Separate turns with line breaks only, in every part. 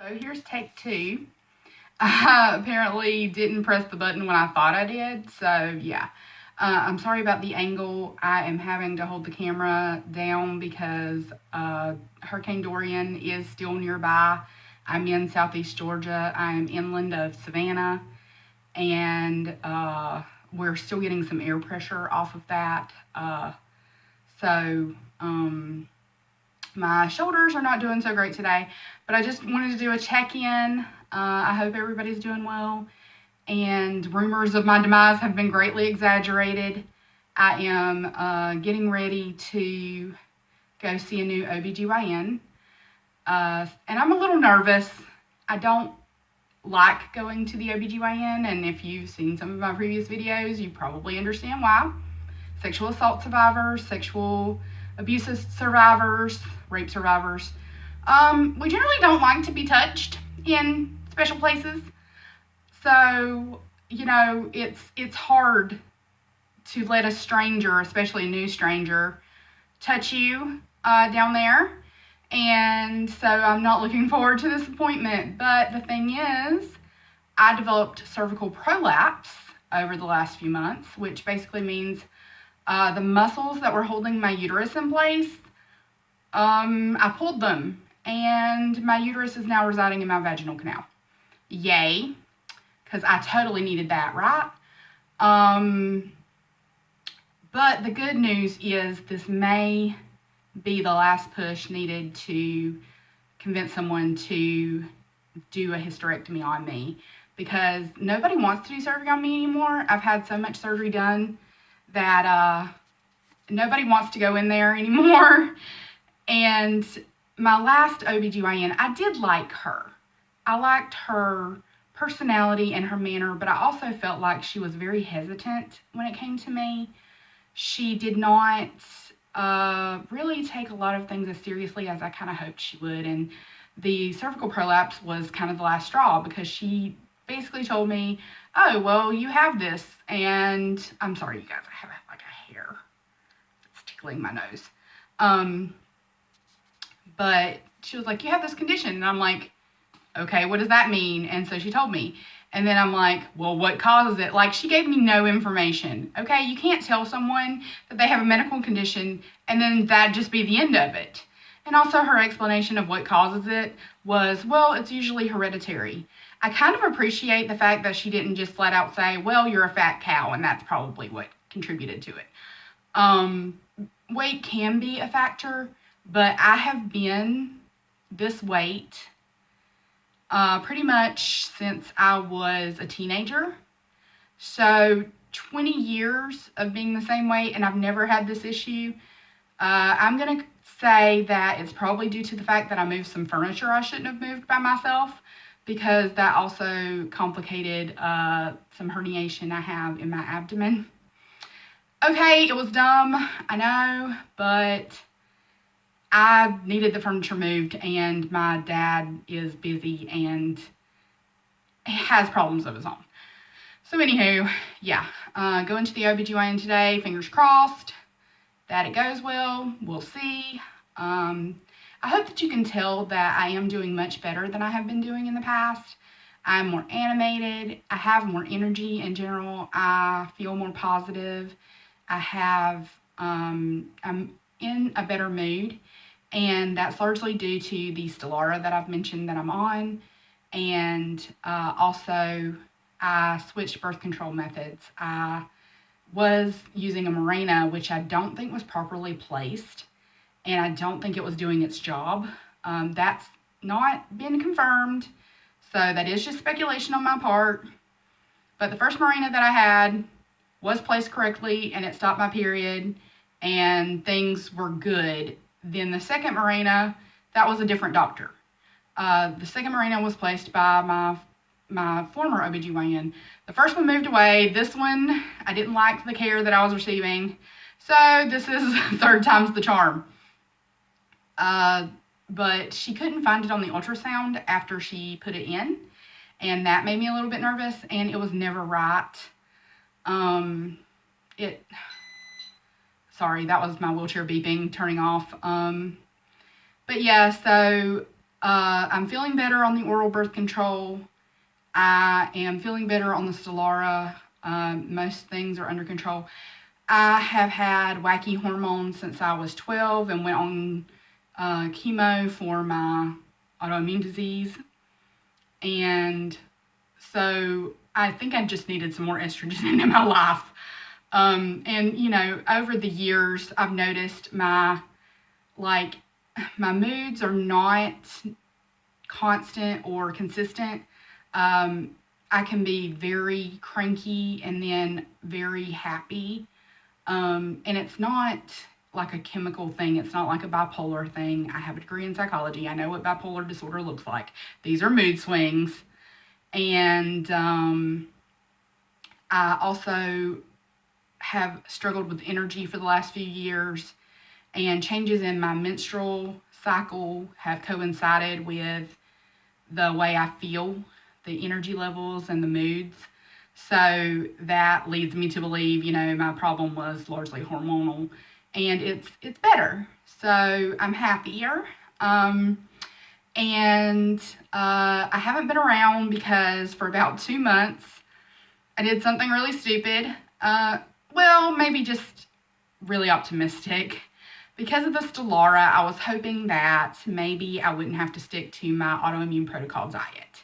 So here's take two. I apparently didn't press the button when I thought I did, so yeah. I'm sorry about the angle. I am having to hold the camera down because Hurricane Dorian is still nearby. I'm in southeast Georgia. I'm inland of Savannah, and we're still getting some air pressure off of that. So my shoulders are not doing so great today, but I just wanted to do a check-in. I hope everybody's doing well. And rumors of my demise have been greatly exaggerated. I am getting ready to go see a new OBGYN. And I'm a little nervous. I don't like going to the OBGYN, and if you've seen some of my previous videos, you probably understand why. Sexual assault survivors, sexual abuse survivors, rape survivors. We generally don't like to be touched in special places. So, you know, it's hard to let a stranger, especially a new stranger, touch you down there. And so I'm not looking forward to this appointment. But the thing is, I developed cervical prolapse over the last few months, which basically means the muscles that were holding my uterus in place, I pulled them, and my uterus is now residing in my vaginal canal. Yay, because I totally needed that, right? But the good news is this may be the last push needed to convince someone to do a hysterectomy on me, because nobody wants to do surgery on me anymore. I've had so much surgery done that nobody wants to go in there anymore. And my last OBGYN, I did like her. I liked her personality and her manner, but I also felt like she was very hesitant when it came to me. She did not really take a lot of things as seriously as I kind of hoped she would. And the cervical prolapse was kind of the last straw, because she basically told me, oh, well, you have this. And I'm sorry, you guys, I have like a hair that's tickling my nose. But she was like, you have this condition. And I'm like, okay, what does that mean? And so she told me. And then I'm like, well, what causes it? Like, she gave me no information. Okay, you can't tell someone that they have a medical condition and then that just be the end of it. And also her explanation of what causes it was, well, it's usually hereditary. I kind of appreciate the fact that she didn't just flat out say, well, you're a fat cow, and that's probably what contributed to it. Weight can be a factor, but I have been this weight pretty much since I was a teenager. So 20 years of being the same weight, and I've never had this issue. I'm going to say that it's probably due to the fact that I moved some furniture I shouldn't have moved by myself, because that also complicated some herniation I have in my abdomen. Okay, it was dumb, I know, but I needed the furniture moved, and my dad is busy and has problems of his own. So anywho, yeah, going to the OBGYN today, fingers crossed that it goes well. We'll see. I hope that you can tell that I am doing much better than I have been doing in the past. I'm more animated. I have more energy in general. I feel more positive. I'm in a better mood. And that's largely due to the Stellara that I've mentioned that I'm on. And also, I switched birth control methods. I was using a Mirena, which I don't think was properly placed, and I don't think it was doing its job. That's not been confirmed, so that is just speculation on my part. But the first Mirena that I had was placed correctly, and it stopped my period, and things were good. Then the second Mirena, that was a different doctor. The second Mirena was placed by my former OBGYN. The first one moved away. This one, I didn't like the care that I was receiving. So this is third time's the charm. But she couldn't find it on the ultrasound after she put it in. And that made me a little bit nervous, and it was never right. Sorry, that was my wheelchair beeping, turning off. But yeah, so I'm feeling better on the oral birth control. I am feeling better on the Stelara. Most things are under control. I have had wacky hormones since I was 12 and went on chemo for my autoimmune disease. And so I think I just needed some more estrogen in my life. And, you know, over the years, I've noticed my moods are not constant or consistent. I can be very cranky and then very happy. And it's not like a chemical thing. It's not like a bipolar thing. I have a degree in psychology. I know what bipolar disorder looks like. These are mood swings. And I also have struggled with energy for the last few years. And changes in my menstrual cycle have coincided with the way I feel, the energy levels and the moods. So that leads me to believe, you know, my problem was largely hormonal, and it's better. So I'm happier. And I haven't been around because for about 2 months I did something really stupid. Well, maybe just really optimistic. Because of the Stelara, I was hoping that maybe I wouldn't have to stick to my autoimmune protocol diet.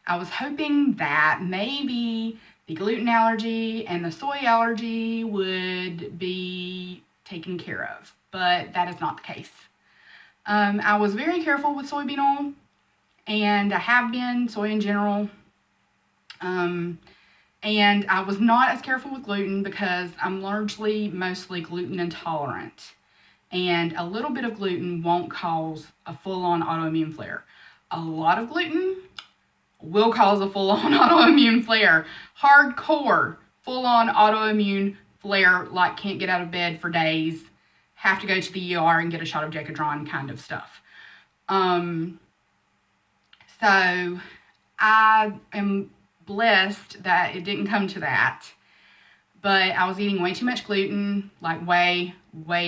I was hoping that maybe the gluten allergy and the soy allergy would be taken care of, but that is not the case. I was very careful with soybean oil, and I have been, soy in general. And I was not as careful with gluten because I'm mostly gluten intolerant. And a little bit of gluten won't cause a full-on autoimmune flare. A lot of gluten will cause a full-on autoimmune flare. Hardcore, full-on autoimmune flare, like can't get out of bed for days, have to go to the ER and get a shot of Decadron kind of stuff. So I am blessed that it didn't come to that. But I was eating way too much gluten, like way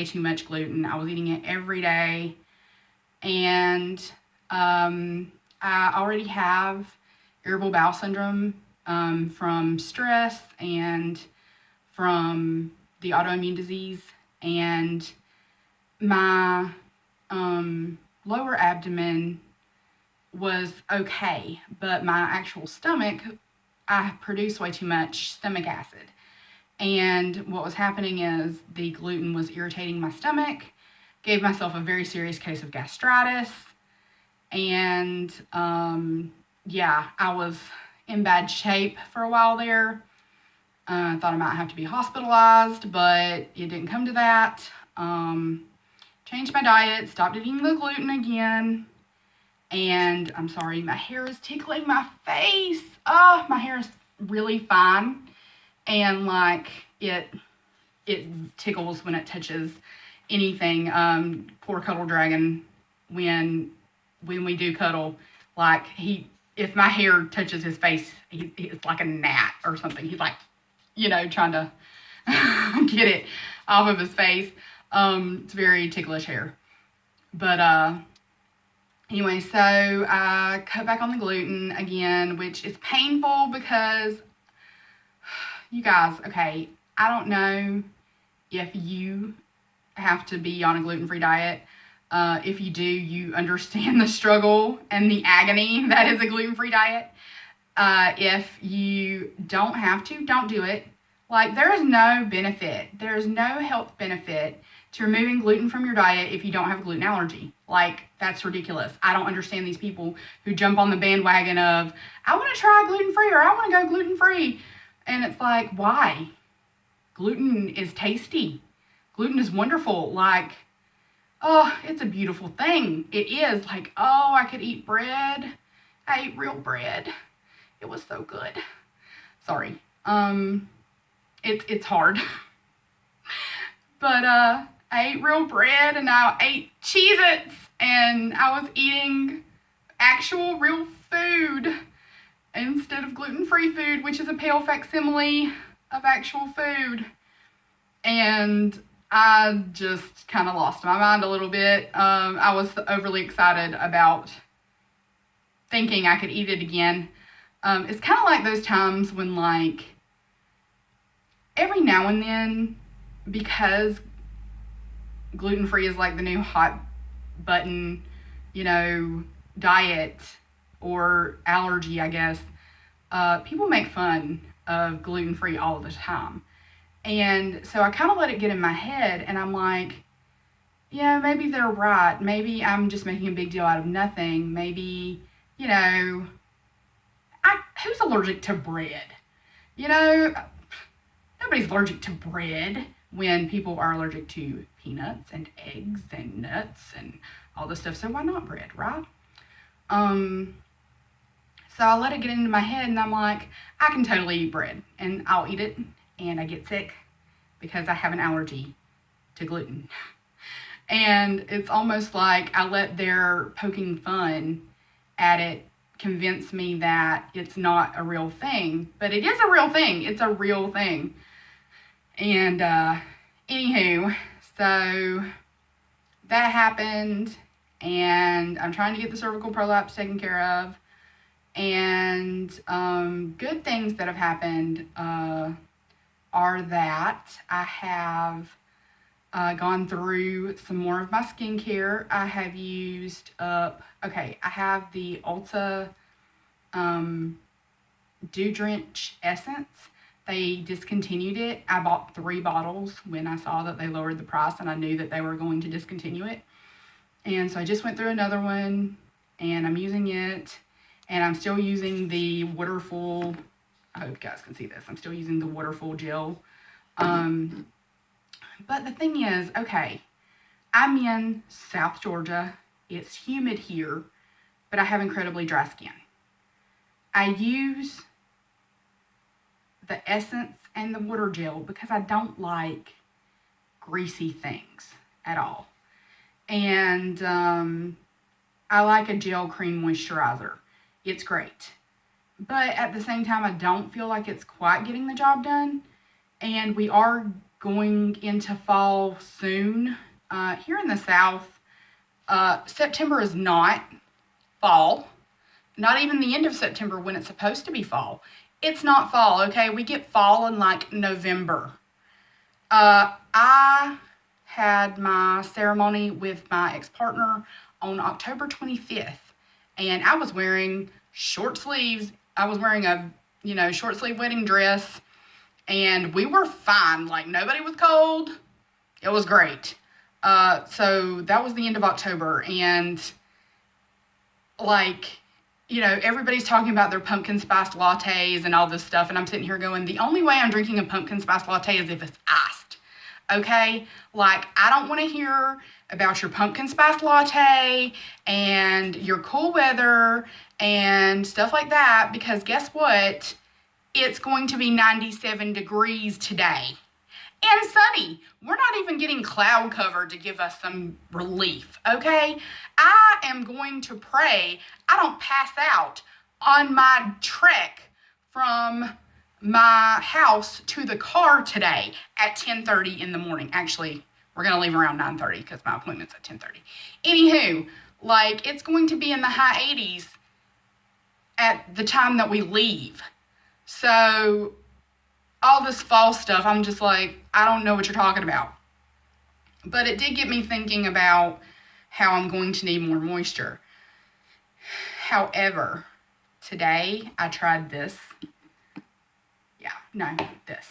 too much gluten. I was eating it every day. And I already have irritable bowel syndrome from stress and from the autoimmune disease. And my lower abdomen was okay, but my actual stomach, I produce way too much stomach acid. And what was happening is the gluten was irritating my stomach, gave myself a very serious case of gastritis, and yeah, I was in bad shape for a while there. I thought I might have to be hospitalized, but it didn't come to that. Changed my diet, stopped eating the gluten again, and I'm sorry, my hair is tickling my face. Oh, my hair is really fine. And like it tickles when it touches anything. Poor Cuddle Dragon, when we do cuddle, like if my hair touches his face, it's like a gnat or something. He's like, you know, trying to get it off of his face. It's very ticklish hair. But anyway, so I cut back on the gluten again, which is painful because you guys, okay, I don't know if you have to be on a gluten-free diet. If you do, you understand the struggle and the agony that is a gluten-free diet. If you don't have to, don't do it. Like, there is no benefit. There is no health benefit to removing gluten from your diet if you don't have a gluten allergy. Like, that's ridiculous. I don't understand these people who jump on the bandwagon of, I want to try gluten-free or I want to go gluten-free. And it's like, why? Gluten is tasty. Gluten is wonderful. Like, oh, it's a beautiful thing. It is. Like, oh, I could eat bread. I ate real bread. It was so good. Sorry. It's hard. But I ate real bread and I ate Cheez-Its and I was eating actual real food instead of gluten-free food, which is a pale facsimile of actual food. And I just kind of lost my mind a little bit. I was overly excited about thinking I could eat it again. It's kind of like those times when, like, every now and then, because gluten-free is like the new hot button, diet or allergy, I guess, people make fun of gluten-free all the time. And so I kind of let it get in my head, and I'm like, yeah, maybe they're right. Maybe I'm just making a big deal out of nothing. Maybe, who's allergic to bread? Nobody's allergic to bread when people are allergic to peanuts and eggs and nuts and all this stuff. So why not bread, right? So I let it get into my head, and I'm like, I can totally eat bread, and I'll eat it, and I get sick because I have an allergy to gluten. And it's almost like I let their poking fun at it convince me that it's not a real thing, but it is a real thing. It's a real thing. And anywho, so that happened, and I'm trying to get the cervical prolapse taken care of. And good things that have happened are that I have gone through some more of my skincare. I have used up, I have the Ulta Dew Drench Essence. They discontinued it. I bought 3 bottles when I saw that they lowered the price, and I knew that they were going to discontinue it. And so I just went through another one, and I'm using it. And I'm still using the waterful, I hope you guys can see this. I'm still using the waterful gel. But the thing is, I'm in South Georgia. It's humid here, but I have incredibly dry skin. I use the essence and the water gel because I don't like greasy things at all. And I like a gel cream moisturizer. It's great. But at the same time, I don't feel like it's quite getting the job done. And we are going into fall soon. Here in the South, September is not fall. Not even the end of September when it's supposed to be fall. It's not fall, okay? We get fall in like November. I had my ceremony with my ex-partner on October 25th. And I was wearing short sleeves. I was wearing a, short sleeve wedding dress. And we were fine. Like, nobody was cold. It was great. So that was the end of October. And, everybody's talking about their pumpkin spice lattes and all this stuff. And I'm sitting here going, the only way I'm drinking a pumpkin spice latte is if it's iced. Okay? I don't want to hear about your pumpkin spice latte and your cool weather and stuff like that, because guess what? It's going to be 97 degrees today and sunny. We're not even getting cloud cover to give us some relief, okay? I am going to pray I don't pass out on my trek from my house to the car today at 10:30 in the morning. Actually, we're going to leave around 9:30 because my appointment's at 10:30. Anywho, it's going to be in the high 80s at the time that we leave. So, all this fall stuff, I'm just like, I don't know what you're talking about. But it did get me thinking about how I'm going to need more moisture. However, today I tried this. This.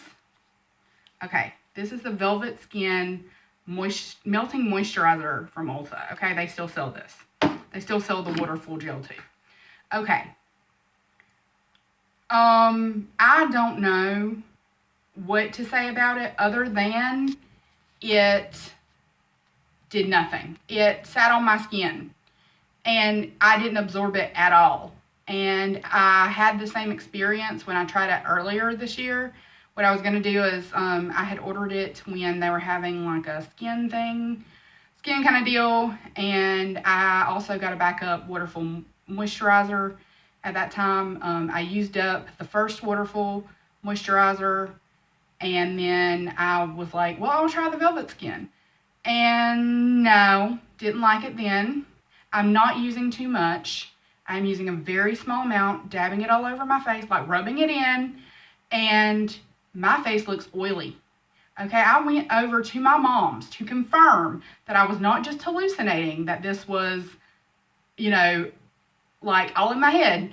Okay, this is the Velvet Skin Melting Moisturizer from Ulta. Okay, they still sell this. They still sell the waterful gel too. Okay. I don't know what to say about it other than it did nothing. It sat on my skin and I didn't absorb it at all. And I had the same experience when I tried it earlier this year. What I was going to do is I had ordered it when they were having a skin kind of deal. And I also got a backup waterful moisturizer at that time. I used up the first waterful moisturizer. And then I was like, well, I'll try the Velvet Skin. And no, didn't like it then. I'm not using too much. I'm using a very small amount, dabbing it all over my face, like rubbing it in, and my face looks oily. Okay, I went over to my mom's to confirm that I was not just hallucinating, that this was, you know, like all in my head.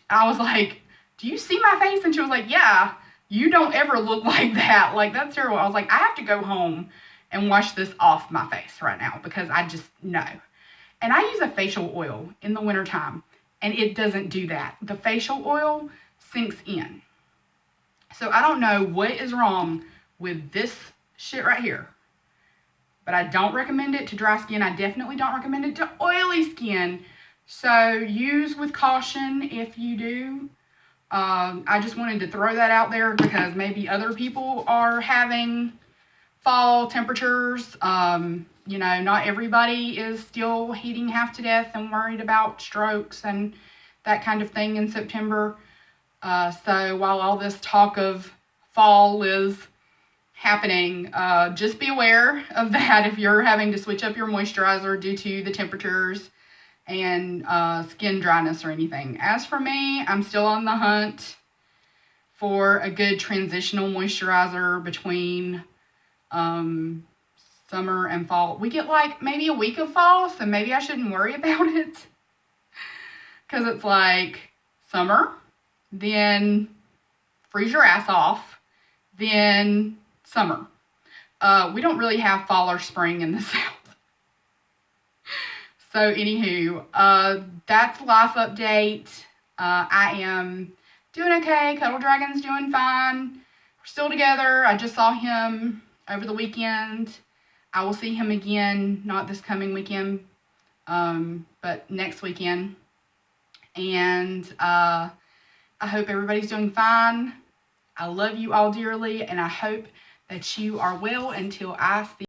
I was like, do you see my face? And she was like, yeah, you don't ever look like that. Like, that's terrible. I was like, I have to go home and wash this off my face right now because I just know. And I use a facial oil in the wintertime, and it doesn't do that. The facial oil sinks in. So I don't know what is wrong with this shit right here, but I don't recommend it to dry skin. I definitely don't recommend it to oily skin. So use with caution if you do. I just wanted to throw that out there because maybe other people are having fall temperatures. You know, not everybody is still heating half to death and worried about strokes and that kind of thing in September. So while all this talk of fall is happening, just be aware of that if you're having to switch up your moisturizer due to the temperatures and skin dryness or anything. As for me, I'm still on the hunt for a good transitional moisturizer between summer and fall. We get like maybe a week of fall, so maybe I shouldn't worry about it. Because it's like summer, then freeze your ass off, then summer. We don't really have fall or spring in the South. So anywho, that's life update. I am doing okay. Cuddle Dragon's doing fine. We're still together. I just saw him over the weekend. I will see him again, not this coming weekend, but next weekend. And I hope everybody's doing fine. I love you all dearly, and I hope that you are well until I see